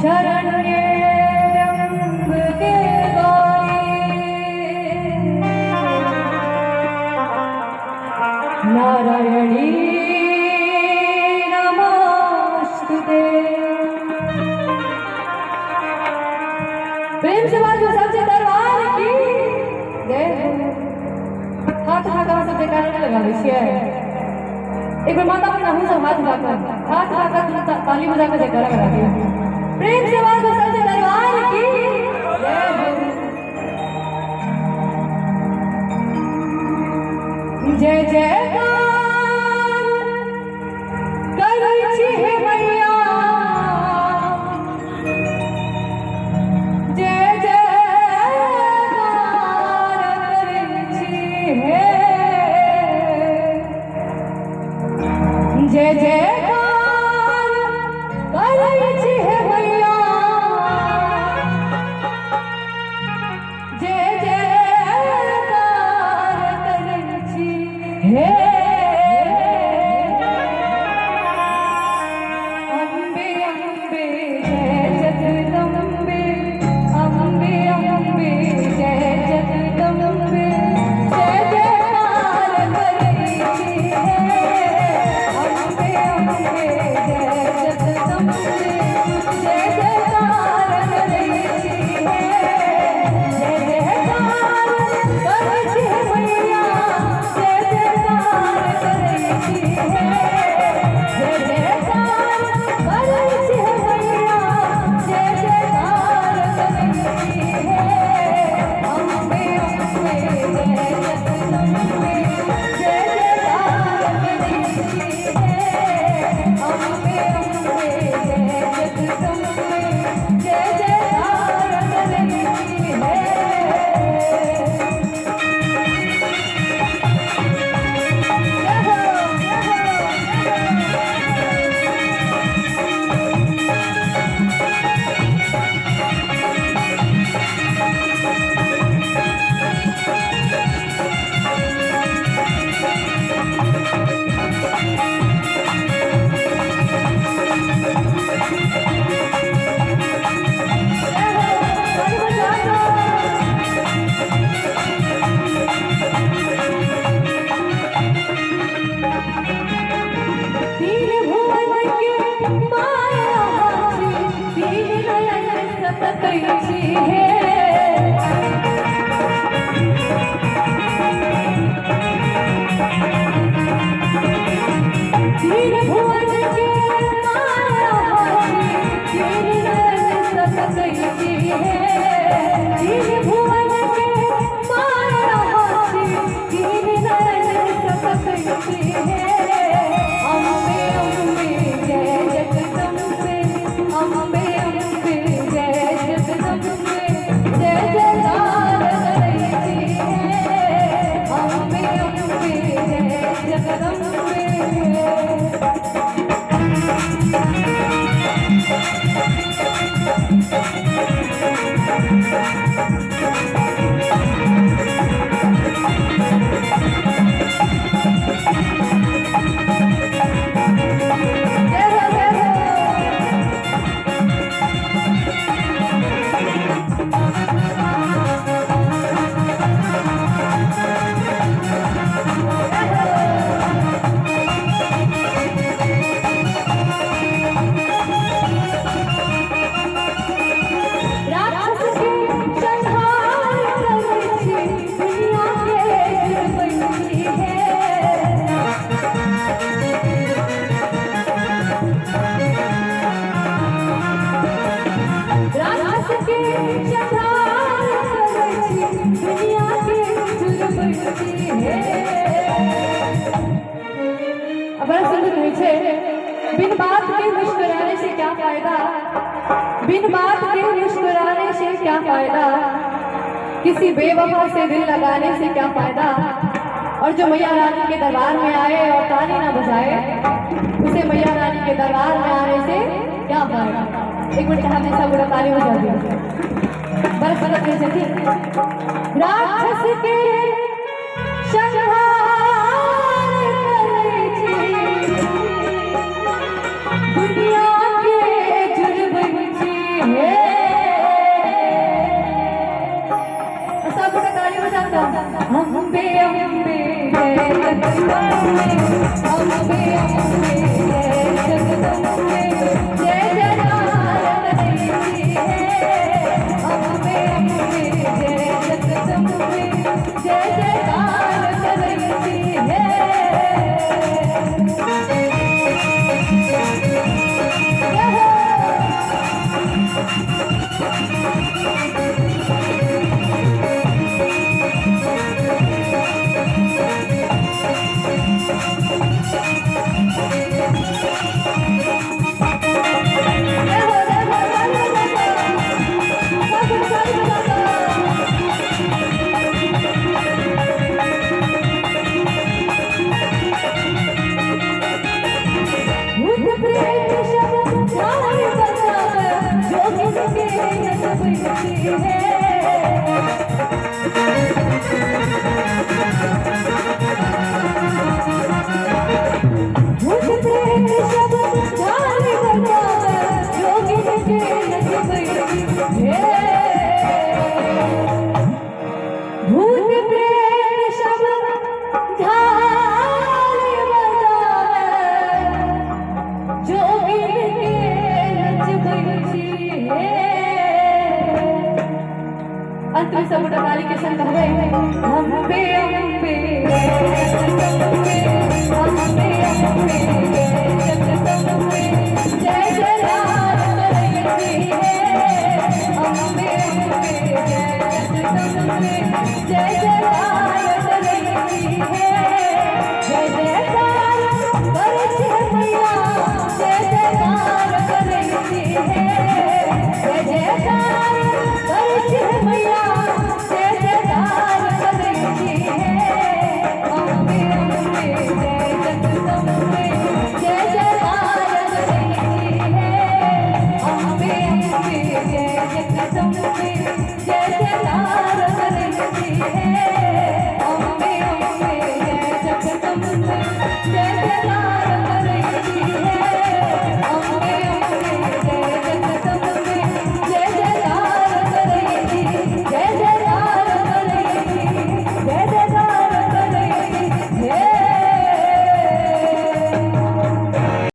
शरण्ये त्र्यंबके नारायणी नमोस्तुते। प्रेम से बाजू सबसे दरबार की जय हो। हाथ उठाकर सब जयकारा लगावे छियै। एक बार माता अपना मुंह से हाथ उठाकर ताली बजाकर जयकारा लगा दिया। प्रेम से बाजू सबसे दरबार की जय हो। जय जयकार जय जयकार करै छी हे मैया, जय जयकार करै छी हे अम्बे अम्बे जय जगदम्बे, अम्बे अम्बे जय जगदम्बे, जय जयकार करै छी हे बिन बात के मुस्कुराने से क्या फायदा, बिन बात के मुस्कुराने से क्या फायदा, किसी बेवफा से दिल लगाने से क्या फायदा। और जो मैया रानी के दरबार में आए और ताली ना बजाए, उसे मैया रानी के दरबार में आने से क्या फायदा। एक मिनट हमने सब पूरा ताली बजा दी। बरस बरस कैसे थी राक्षस के दुनिया के जुर्म हम सब काली के संग कहबे अम्बे अम्बे जगदम्बे अम्बे अम्बे जगदम्बे